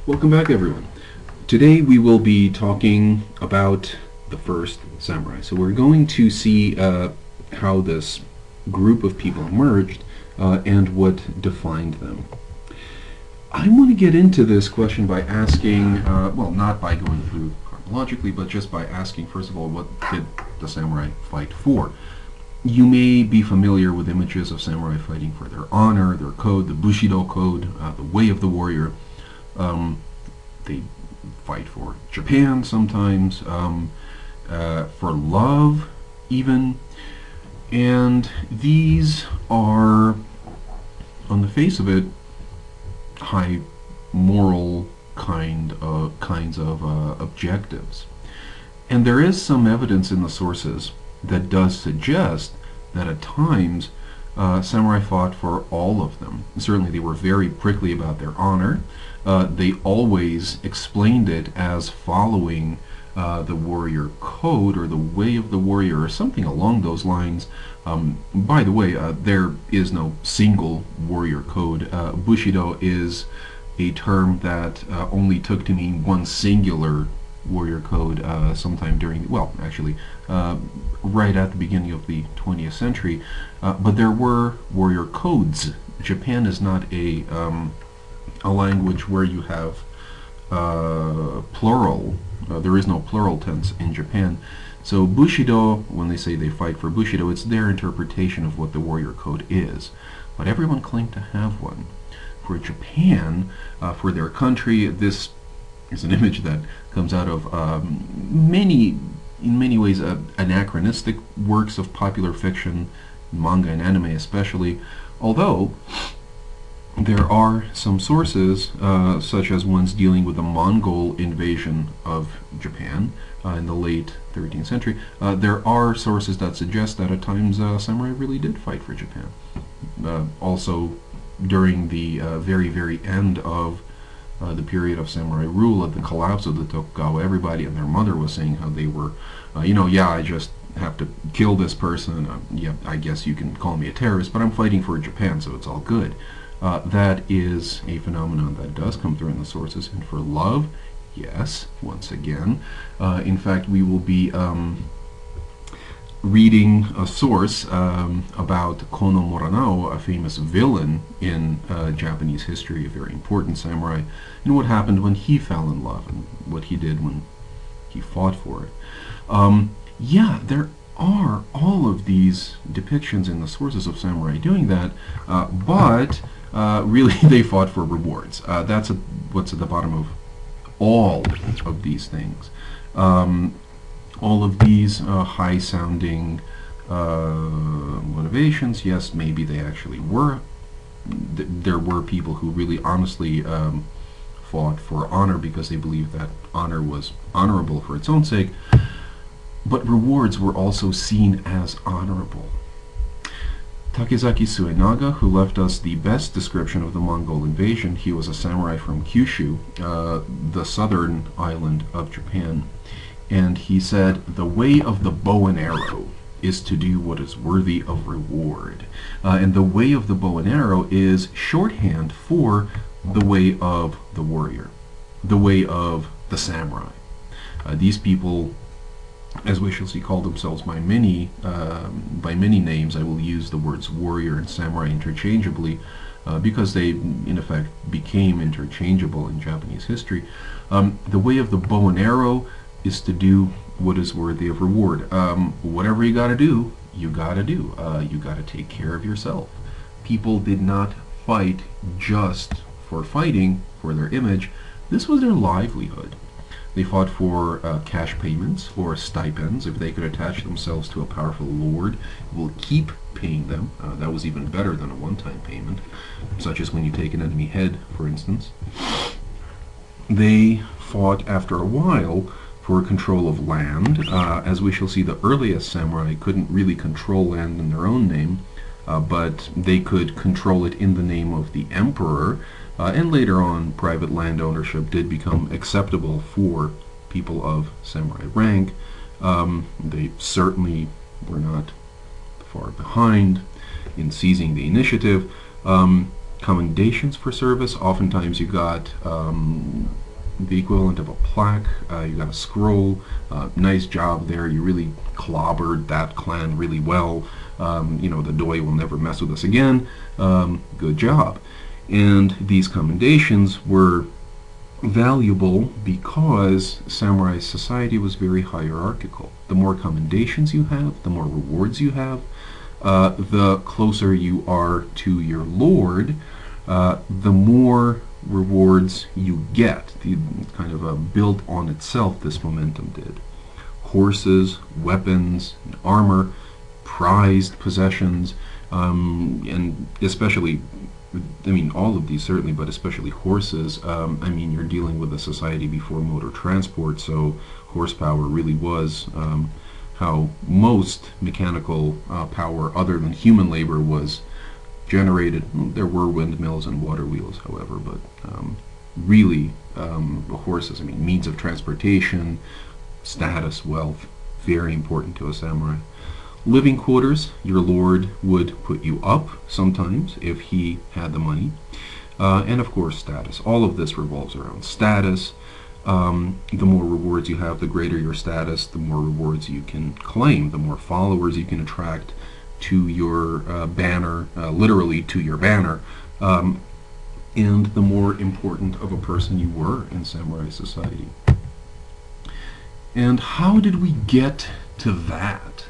Welcome back, everyone. Today we will be talking about the first samurai. So we're going to see how this group of people emerged and what defined them. I want to get into this question by asking, well, not by going through chronologically, but just by asking, first of all, what did the samurai fight for? You may be familiar with images of samurai fighting for their honor, their code, the Bushido code, the way of the warrior. They fight for Japan sometimes, for love even, and these are, on the face of it, high moral kinds of objectives. And there is some evidence in the sources that does suggest that at times samurai fought for all of them. Certainly they were very prickly about their honor. They always explained it as following the warrior code or the way of the warrior or something along those lines. By the way, there is no single warrior code. Bushido is a term that only took to mean one singular warrior code sometime during, well, actually, right at the beginning of the 20th century. But there were warrior codes. Japan is not a language where you have plural. There is no plural tense in Japan. So Bushido, when they say they fight for Bushido, it's their interpretation of what the warrior code is. But everyone claimed to have one. For Japan, for their country, this is an image that comes out of in many ways, anachronistic works of popular fiction, manga and anime especially, although there are some sources, such as ones dealing with the Mongol invasion of Japan in the late 13th century. There are sources that suggest that at times samurai really did fight for Japan. Also, during the very end of the period of samurai rule, at the collapse of the Tokugawa, everybody and their mother was saying how they were, yeah, I just have to kill this person. Yeah, I guess you can call me a terrorist, but I'm fighting for Japan, so it's all good. That is a phenomenon that does come through in the sources. And for love, yes, once again. In fact, we will be reading a source about Kono Moranao, a famous villain in Japanese history, a very important samurai, and what happened when he fell in love and what he did when he fought for it. Yeah, there are all of these depictions in the sources of samurai doing that, but really they fought for rewards. That's what's at the bottom of all of these things. All of these high-sounding motivations, yes, maybe they actually were. There were people who really honestly fought for honor because they believed that honor was honorable for its own sake, but rewards were also seen as honorable. Takezaki Suenaga, who left us the best description of the Mongol invasion, he was a samurai from Kyushu, the southern island of Japan, and he said, "The way of the bow and arrow is to do what is worthy of reward." And the way of the bow and arrow is shorthand for the way of the warrior, the way of the samurai. These people, as we shall see, call themselves by many names. I will use the words warrior and samurai interchangeably because they, in effect, became interchangeable in Japanese history. The way of the bow and arrow is to do what is worthy of reward. Whatever you gotta do, you gotta do. You gotta take care of yourself. People did not fight just for fighting, for their image. This was their livelihood. They fought for cash payments or stipends. If they could attach themselves to a powerful lord who will keep paying them, that was even better than a one-time payment, such as when you take an enemy head, for instance. They fought after a while for control of land. As we shall see, the earliest samurai couldn't really control land in their own name, but they could control it in the name of the emperor. And later on, private land ownership did become acceptable for people of samurai rank. They certainly were not far behind in seizing the initiative. commendations for service. Oftentimes you got the equivalent of a plaque. You got a scroll. Nice job there. You really clobbered that clan really well. The Doi will never mess with us again. Good job. And these commendations were valuable because samurai society was very hierarchical. The more commendations you have, the more rewards you have, the closer you are to your lord, the more rewards you get. The kind of built on itself, this momentum did. Horses, weapons, armor, prized possessions, and especially, all of these certainly, but especially horses. You're dealing with a society before motor transport, so horsepower really was how most mechanical power other than human labor was generated. There were windmills and water wheels, however, but really horses, means of transportation, status, wealth, very important to a samurai. Living quarters, your lord would put you up sometimes if he had the money. And of course status. All of this revolves around status. The more rewards you have, the greater your status, the more rewards you can claim, the more followers you can attract to your banner, literally to your banner, and the more important of a person you were in samurai society. And how did we get to that?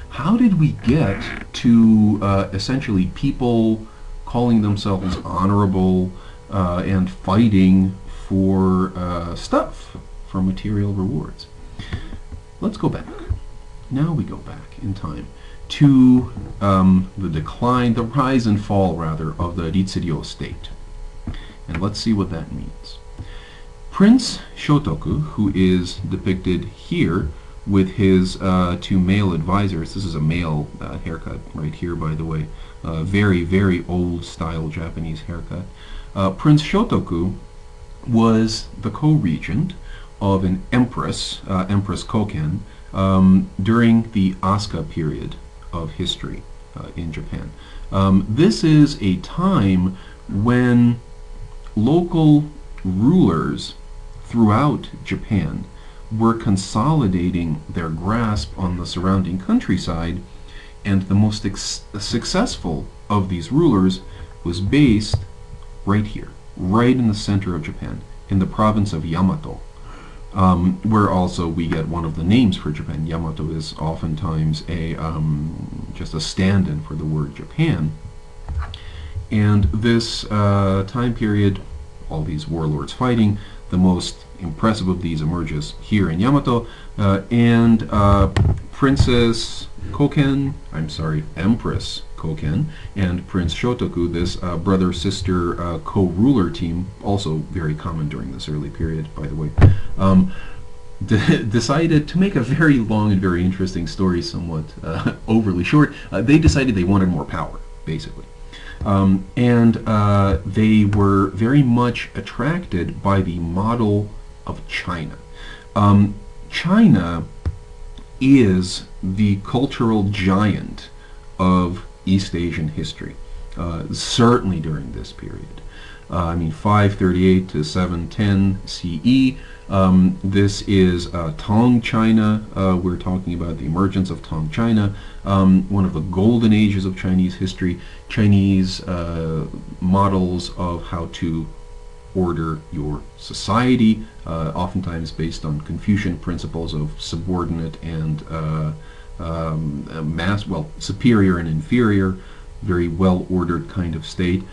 How did we get to essentially people calling themselves honorable and fighting for stuff, for material rewards? Let's go back. Now we go back in time to the decline, the rise and fall, rather, of the Ritsuryo state. And let's see what that means. Prince Shotoku, who is depicted here with his two male advisors. This is a male haircut right here, by the way. Very, very old style Japanese haircut. Prince Shotoku was the co-regent of an empress, Empress Koken, during the Asuka period of history in Japan. This is a time when local rulers throughout Japan were consolidating their grasp on the surrounding countryside, and the most successful of these rulers was based right here, right in the center of Japan, in the province of Yamato, where also we get one of the names for Japan. Yamato is oftentimes just a stand-in for the word Japan. And this time period, all these warlords fighting, the most impressive of these emerges here in Yamato, and Empress Koken, and Prince Shotoku, this brother-sister co-ruler team, also very common during this early period, by the way, decided to make a very long and very interesting story somewhat overly short. They decided they wanted more power, basically. And they were very much attracted by the model of China. China is the cultural giant of East Asian history, certainly during this period. 538 to 710 CE. This is Tang China. We're talking about the emergence of Tang China, one of the golden ages of Chinese history. Chinese models of how to order your society, oftentimes based on Confucian principles of subordinate and superior and inferior, very well-ordered kind of state.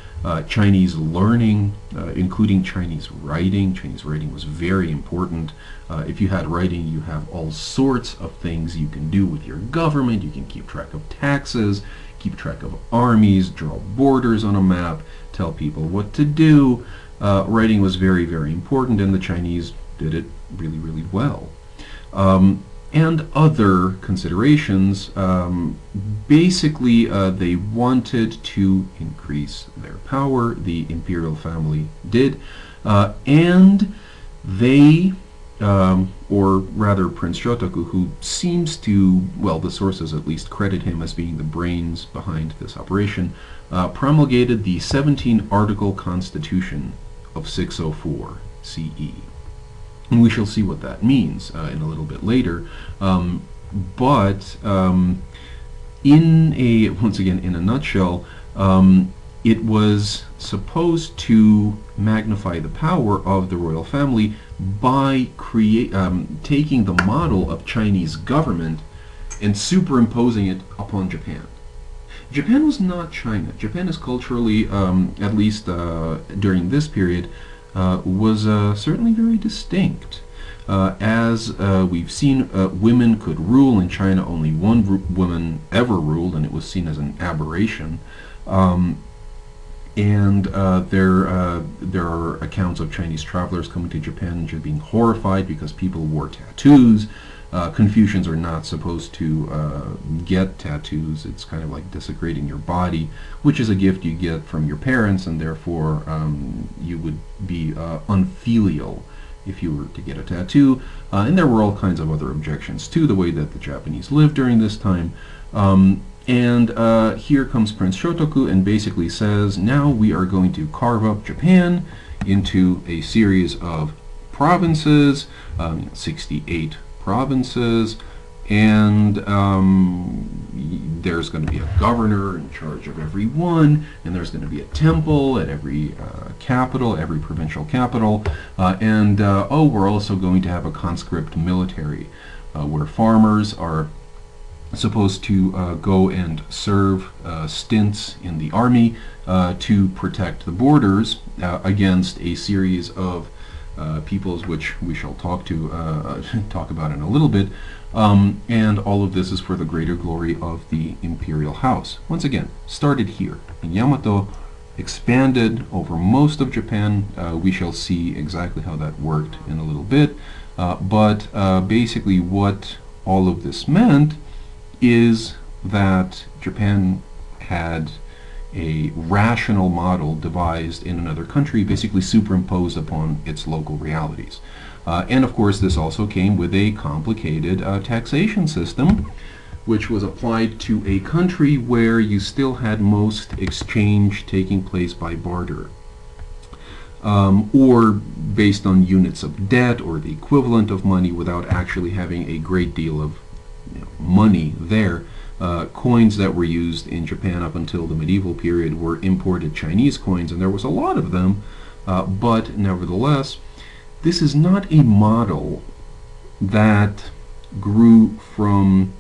Chinese learning, including Chinese writing. Chinese writing was very important. If you had writing, you have all sorts of things you can do with your government. You can keep track of taxes, keep track of armies, draw borders on a map, tell people what to do. Writing was very, very important, and the Chinese did it really, really well. And other considerations, basically they wanted to increase their power. The imperial family did, and they or rather Prince Shotoku, who seems to, well, the sources at least credit him as being the brains behind this operation, promulgated the 17-article Constitution of 604 CE. And we shall see what that means in a little bit later. But once again, in a nutshell, it was supposed to magnify the power of the royal family by taking the model of Chinese government and superimposing it upon Japan. Japan was not China. Japan is culturally, at least during this period, was certainly very distinct. As we've seen, women could rule. In China, only one woman ever ruled, and it was seen as an aberration. There are accounts of Chinese travelers coming to Japan and just being horrified because people wore tattoos. Confucians are not supposed to get tattoos. It's kind of like desecrating your body, which is a gift you get from your parents, and therefore you would be unfilial if you were to get a tattoo. And there were all kinds of other objections to the way that the Japanese lived during this time. Here comes Prince Shotoku and basically says, now we are going to carve up Japan into a series of provinces, 68 provinces, and there's going to be a governor in charge of every one, and there's going to be a temple at every capital, every provincial capital, we're also going to have a conscript military where farmers are supposed to go and serve stints in the army to protect the borders against a series of peoples which we shall talk about in a little bit, and all of this is for the greater glory of the imperial house. Once again, started here in Yamato, expanded over most of Japan. We shall see exactly how that worked in a little bit, but basically what all of this meant is that Japan had a rational model devised in another country, basically superimposed upon its local realities. And of course, this also came with a complicated taxation system, which was applied to a country where you still had most exchange taking place by barter, or based on units of debt or the equivalent of money, without actually having a great deal of money there. Coins that were used in Japan up until the medieval period were imported Chinese coins, and there was a lot of them, but nevertheless, this is not a model that grew from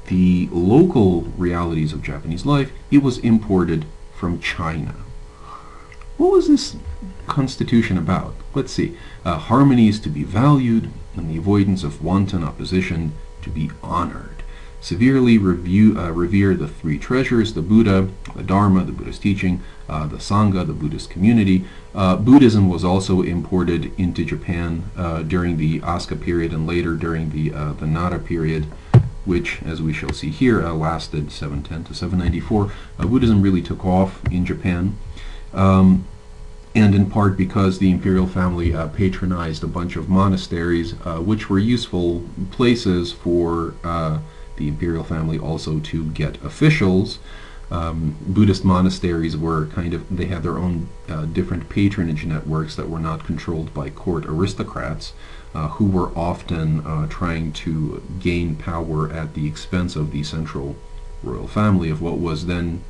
the local realities of Japanese life. It was imported from China. What was this constitution about? Let's see. Harmony is to be valued, and the avoidance of wanton opposition to be honored. Severely revere the three treasures, the Buddha, the Dharma, the Buddhist teaching, the Sangha, the Buddhist community. Buddhism was also imported into Japan during the Asuka period and later during the Nara period, which, as we shall see here, lasted 710 to 794. Buddhism really took off in Japan, and in part because the imperial family patronized a bunch of monasteries, which were useful places for the imperial family also to get officials. Buddhist monasteries were they had their own different patronage networks that were not controlled by court aristocrats, who were often trying to gain power at the expense of the central royal family of what was then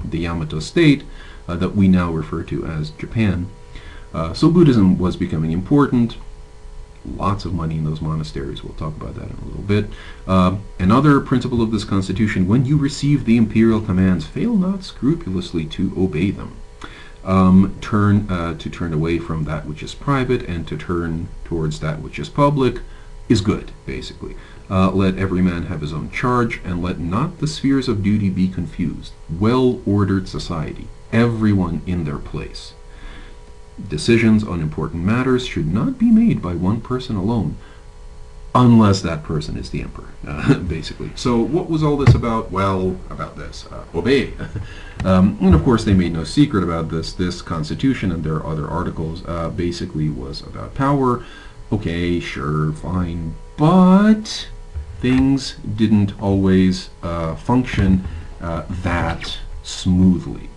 the Yamato state, that we now refer to as Japan. So Buddhism was becoming important. Lots of money in those monasteries. We'll talk about that in a little bit. Another principle of this constitution: when you receive the imperial commands, fail not scrupulously to obey them. To turn away from that which is private and to turn towards that which is public is good, basically. Let every man have his own charge, and let not the spheres of duty be confused. Well-ordered society, everyone in their place. Decisions on important matters should not be made by one person alone, unless that person is the emperor, basically. So what was all this about? Well, about this. Obey. And of course, they made no secret about this. This constitution, and there are other articles, basically was about power. Okay, sure, fine, but things didn't always function that smoothly.